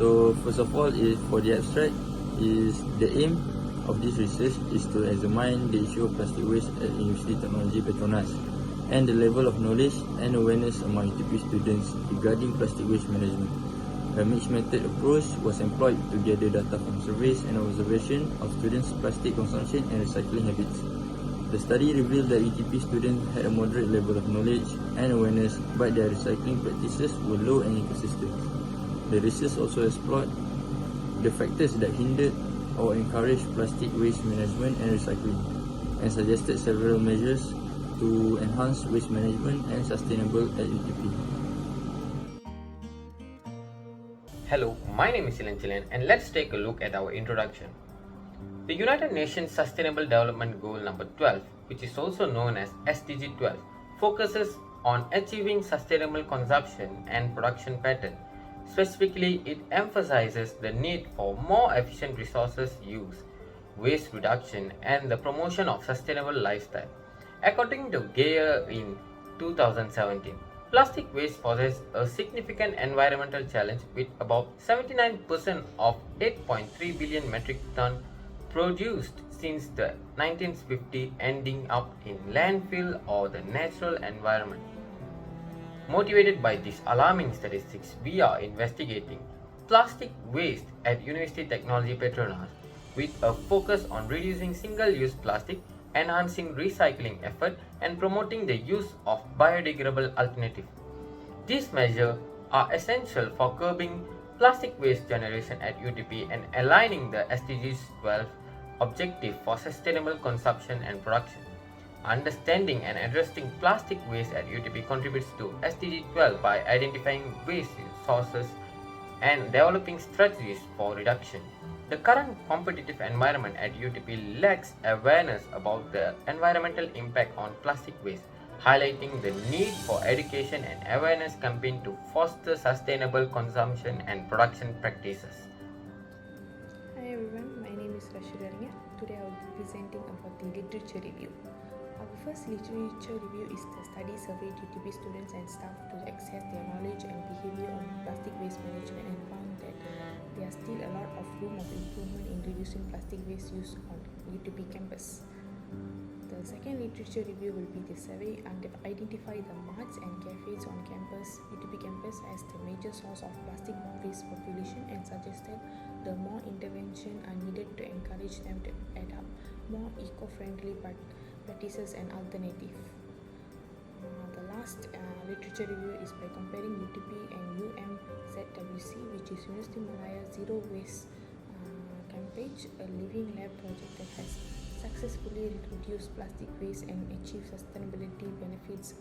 So first of all, for the abstract, is the aim of this research is to examine the issue of plastic waste at University Technology Petronas and the level of knowledge and awareness among UTP students regarding plastic waste management. A mixed method approach was employed to gather data from surveys and observation of students' plastic consumption and recycling habits. The study revealed that UTP students had a moderate level of knowledge and awareness, but their recycling practices were low and inconsistent. The research also explored the factors that hindered or encouraged plastic waste management and recycling, and suggested several measures to enhance waste management and sustainable at UTP. Hello, my name is Chilan and let's take a look at our introduction. The United Nations Sustainable Development Goal number 12, which is also known as SDG 12, focuses on achieving sustainable consumption and production pattern. Specifically, it emphasizes the need for more efficient resources use, waste reduction, and the promotion of sustainable lifestyle. According to Geyer in 2017, plastic waste poses a significant environmental challenge with about 79% of 8.3 billion metric ton produced since the 1950s ending up in landfill or the natural environment. Motivated by these alarming statistics, we are investigating plastic waste at University Technology Petronas with a focus on reducing single-use plastic, enhancing recycling effort, and promoting the use of biodegradable alternatives. These measures are essential for curbing plastic waste generation at UTP and aligning the SDGs 12 objective for sustainable consumption and production. Understanding and addressing plastic waste at UTP contributes to SDG 12 by identifying waste sources and developing strategies for reduction. The current competitive environment at UTP lacks awareness about the environmental impact on plastic waste, highlighting the need for education and awareness campaign to foster sustainable consumption and production practices. Hi everyone, my name is Rashida. Today I will be presenting about the literature review. Our first literature review is the study surveyed UTP students and staff to assess their knowledge and behavior on plastic waste management and found that there are still a lot of room of improvement in reducing plastic waste use on UTP campus. The second literature review will be the survey and identify the marts and cafes on UTP campus as the major source of plastic waste population and suggested the more intervention are needed to encourage them to adopt more eco-friendly practices and alternatives. The last literature review is by comparing UTP and UMZWC, which is University Malaya Zero Waste campaign, a living lab project that has successfully reduced plastic waste and achieved sustainability benefits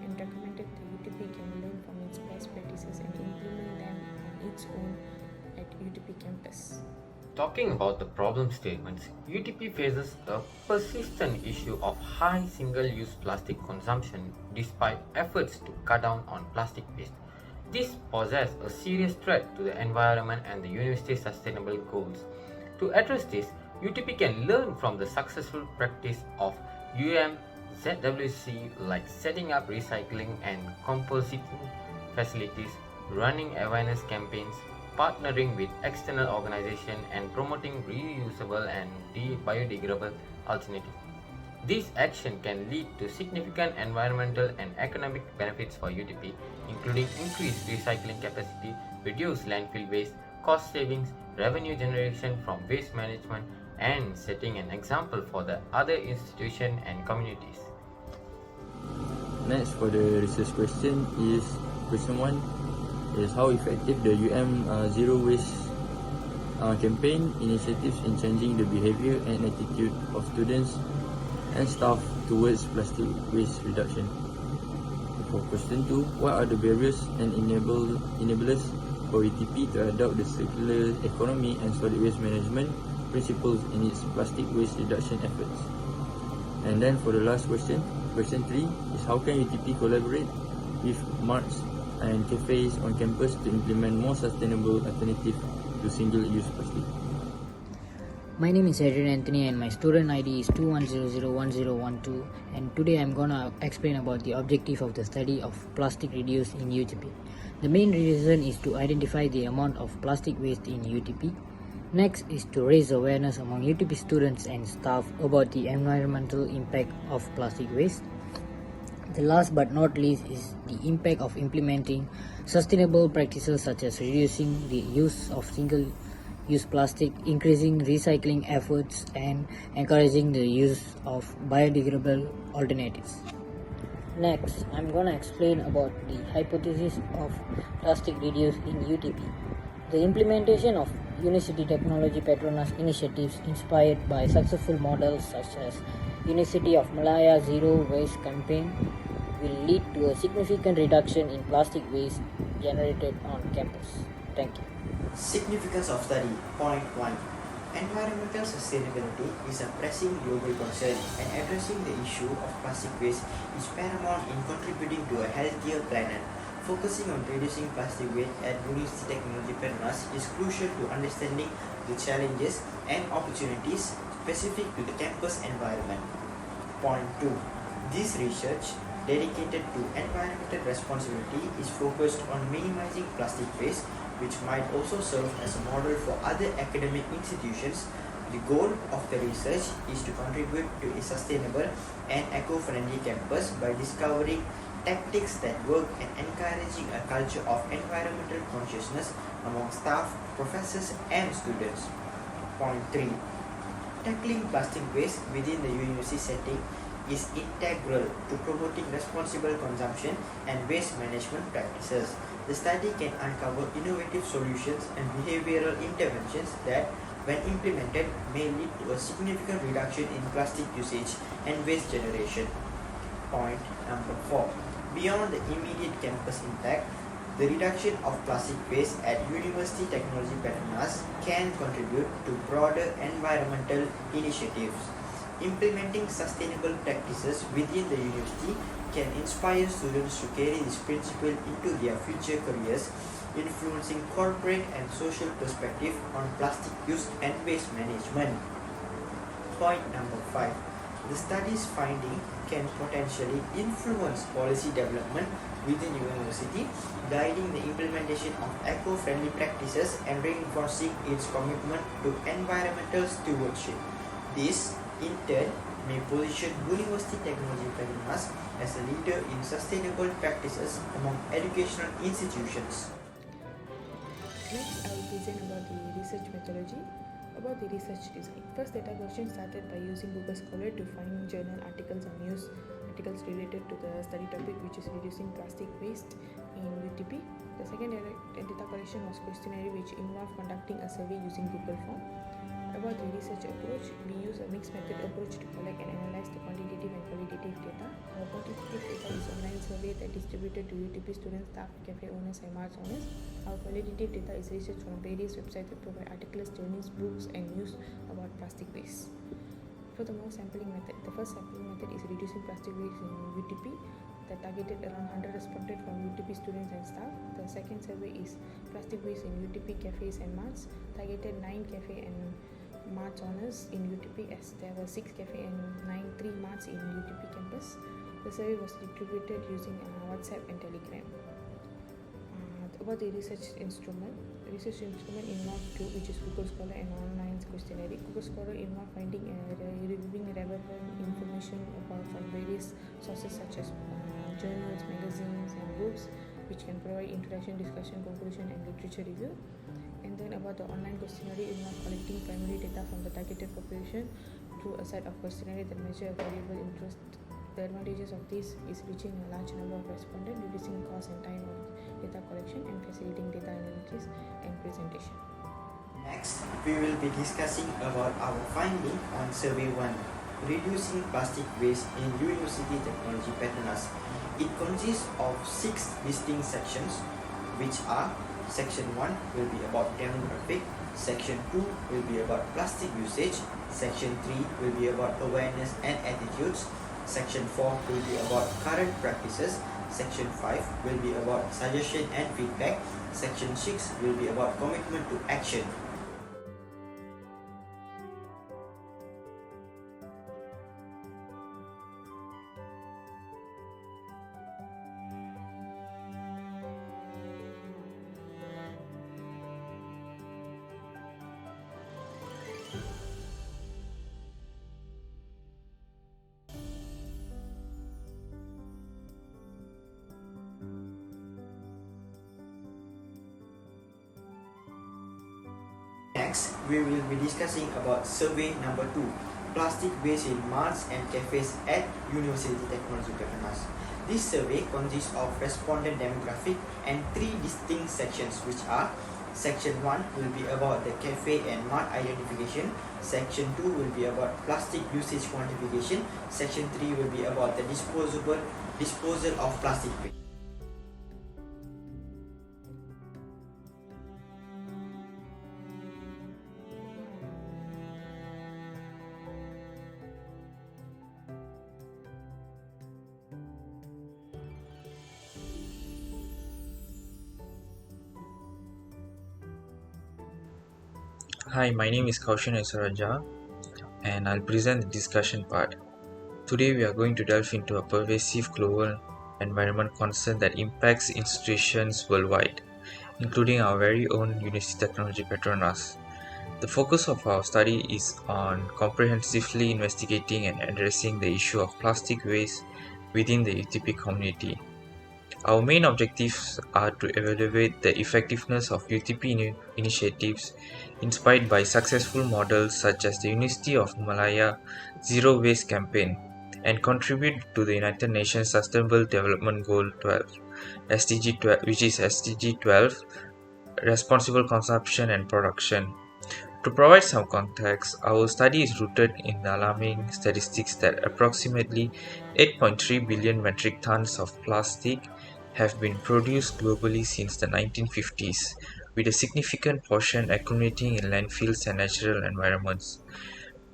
and recommended that UTP can learn from its best practices and implement them on its own at UTP campus. Talking about the problem statements, UTP faces a persistent issue of high single-use plastic consumption despite efforts to cut down on plastic waste. This poses a serious threat to the environment and the university's sustainable goals. To address this, UTP can learn from the successful practice of UMZWC like setting up recycling and composting facilities, running awareness campaigns, partnering with external organizations and promoting reusable and biodegradable alternatives. This action can lead to significant environmental and economic benefits for UTP, including increased recycling capacity, reduced landfill waste, cost savings, revenue generation from waste management, and setting an example for the other institutions and communities. Next, for the research question is question 1 is how effective the Zero Waste campaign initiatives in changing the behavior and attitude of students and staff towards plastic waste reduction. For question 2, what are the barriers and enablers for UTP to adopt the circular economy and solid waste management principles in its plastic waste reduction efforts? And then for the last question 3 is how can UTP collaborate with marts and cafes on campus to implement more sustainable alternatives to single-use plastic? My name is Adrian Anthony and my student ID is 21001012, and today I'm gonna explain about the objective of the study of plastic reduce in UTP. The main reason is to identify the amount of plastic waste in UTP. Next is to raise awareness among UTP students and staff about the environmental impact of plastic waste. The last but not least is the impact of implementing sustainable practices such as reducing the use of single-use plastic, increasing recycling efforts, and encouraging the use of biodegradable alternatives. Next, I'm gonna explain about the hypothesis of plastic reduce in UTP. The implementation of University Technology Petronas initiatives inspired by successful models such as University of Malaya Zero Waste Campaign will lead to a significant reduction in plastic waste generated on campus. Thank you. Significance of study. Point 1. Environmental sustainability is a pressing global concern, and addressing the issue of plastic waste is paramount in contributing to a healthier planet. Focusing on reducing plastic waste at University Technology Petronas is crucial to understanding the challenges and opportunities specific to the campus environment. Point 2. This research dedicated to environmental responsibility is focused on minimizing plastic waste, which might also serve as a model for other academic institutions. The goal of the research is to contribute to a sustainable and eco-friendly campus by discovering tactics that work and encouraging a culture of environmental consciousness among staff, professors, and students. Point 3. Tackling plastic waste within the university setting is integral to promoting responsible consumption and waste management practices. The study can uncover innovative solutions and behavioral interventions that, when implemented, may lead to a significant reduction in plastic usage and waste generation. Point number 4. Beyond the immediate campus impact, the reduction of plastic waste at University Technology Petronas can contribute to broader environmental initiatives. Implementing sustainable practices within the university can inspire students to carry this principle into their future careers, influencing corporate and social perspective on plastic use and waste management. Point number 5. The study's finding can potentially influence policy development within university, guiding the implementation of eco-friendly practices and reinforcing its commitment to environmental stewardship. This, in turn, may position University Technology Petronas as a leader in sustainable practices among educational institutions. Next, I will present about the research methodology. About the research design. First, data collection started by using Google Scholar to find journal articles and news articles related to the study topic, which is reducing plastic waste in UTP. The second data collection was questionnaire, which involved conducting a survey using Google Form. About the research approach, we use a mixed method approach to collect and analyze the quantitative and qualitative data. Our quantitative data is online survey that distributed to UTP students, staff, cafe owners, and marts owners. Our qualitative data is research from various websites that provide articles, journals, books, and news about plastic waste. Furthermore, sampling method. The first sampling method is reducing plastic waste in UTP that targeted around 100 respondents from UTP students and staff. The second survey is plastic waste in UTP cafes and marts, targeted 9 cafe and marts owners in UTP, as there were 6 cafe and 3 marts in UTP campus. The survey was distributed using WhatsApp and Telegram. About the research instrument. The research instrument involved two, which is Google Scholar and online questionnaire. Google Scholar involved finding and reviewing relevant information from various sources such as journals, magazines, and books, which can provide introduction, discussion, conclusion, and literature review. And then about the online questionnaire, involved collecting primary data from the targeted population through a set of questionnaire that measure a variable interest. The advantages of this is reaching a large number of respondents, reducing cost and time of data collection, and facilitating data analysis and presentation. Next, we will be discussing about our finding on Survey 1, Reducing Plastic Waste in University Technology Petronas. It consists of 6 distinct sections, which are: Section 1 will be about demographic, Section 2 will be about plastic usage, Section 3 will be about awareness and attitudes, Section 4 will be about current practices, Section 5 will be about suggestion and feedback, Section 6 will be about commitment to action. Next, we will be discussing about survey number 2, plastic waste in malls and cafes at University Technology Petronas. This survey consists of respondent demographic and 3 distinct sections, which are: Section 1 will be about the cafe and mart identification. Section 2 will be about plastic usage quantification. Section 3 will be about the disposal of plastic waste. Hi, my name is Kaushan Esaraja and I'll present the discussion part. Today we are going to delve into a pervasive global environment concern that impacts institutions worldwide, including our very own University Technology Petronas. The focus of our study is on comprehensively investigating and addressing the issue of plastic waste within the UTP community. Our main objectives are to evaluate the effectiveness of UTP initiatives inspired by successful models such as the University of Malaya Zero Waste Campaign and contribute to the United Nations Sustainable Development Goal 12, SDG 12, which is SDG 12, Responsible Consumption and Production. To provide some context, our study is rooted in the alarming statistics that approximately 8.3 billion metric tons of plastic have been produced globally since the 1950s, with a significant portion accumulating in landfills and natural environments.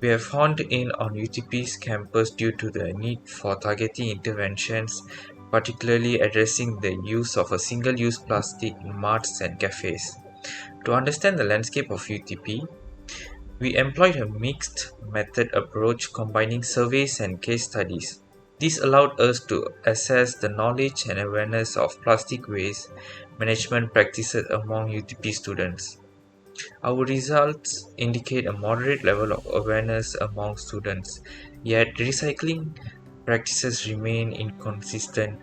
We have honed in on UTP's campus due to the need for targeting interventions, particularly addressing the use of a single-use plastic in marts and cafes. To understand the landscape of UTP, we employed a mixed method approach combining surveys and case studies. This allowed us to assess the knowledge and awareness of plastic waste management practices among UTP students. Our results indicate a moderate level of awareness among students, yet recycling practices remain inconsistent.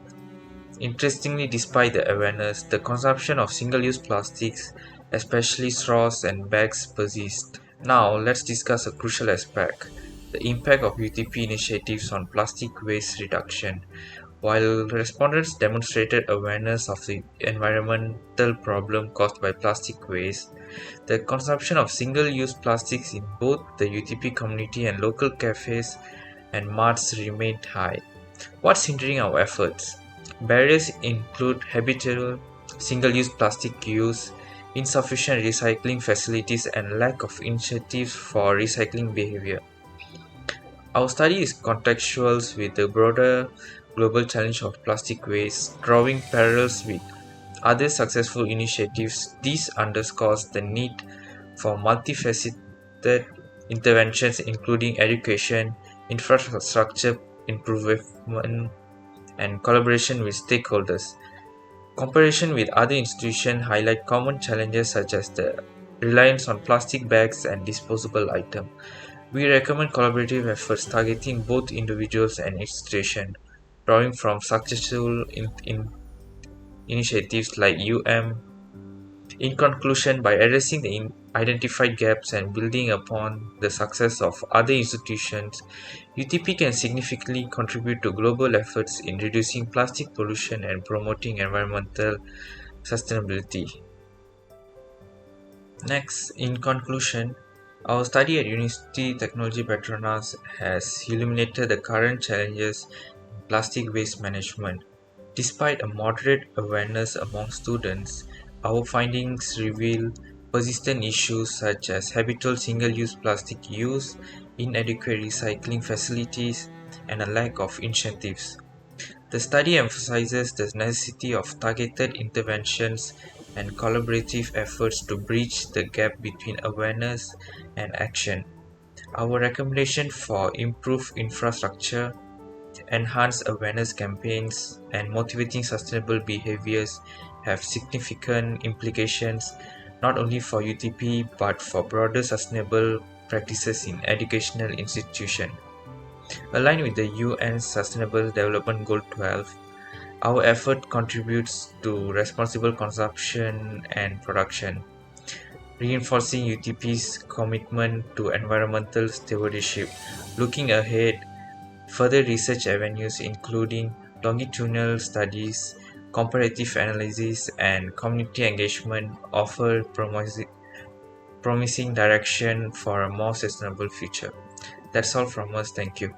Interestingly, despite the awareness, the consumption of single-use plastics, especially straws and bags, persists. Now, let's discuss a crucial aspect: the impact of UTP initiatives on plastic waste reduction. While respondents demonstrated awareness of the environmental problem caused by plastic waste, the consumption of single-use plastics in both the UTP community and local cafes and marts remained high. What's hindering our efforts? Barriers include habitual single-use plastic use, insufficient recycling facilities, and lack of incentives for recycling behavior. Our study is contextual with the broader global challenge of plastic waste, drawing parallels with other successful initiatives. This underscores the need for multifaceted interventions, including education, infrastructure improvement, and collaboration with stakeholders. Comparison with other institutions highlight common challenges such as the reliance on plastic bags and disposable items. We recommend collaborative efforts targeting both individuals and institutions, drawing from successful initiatives like In conclusion, by addressing the identified gaps and building upon the success of other institutions, UTP can significantly contribute to global efforts in reducing plastic pollution and promoting environmental sustainability. Next, in conclusion, our study at University Technology Petronas has illuminated the current challenges in plastic waste management. Despite a moderate awareness among students, our findings reveal persistent issues such as habitual single-use plastic use, inadequate recycling facilities, and a lack of incentives. The study emphasizes the necessity of targeted interventions and collaborative efforts to bridge the gap between awareness and action. Our recommendation for improved infrastructure, enhanced awareness campaigns, and motivating sustainable behaviors have significant implications not only for UTP but for broader sustainable practices in educational institutions. Aligned with the UN's Sustainable Development Goal 12, our effort contributes to responsible consumption and production. reinforcing UTP's commitment to environmental stewardship. Looking ahead, further research avenues including longitudinal studies, comparative analysis, and community engagement offer promising direction for a more sustainable future. That's all from us. Thank you.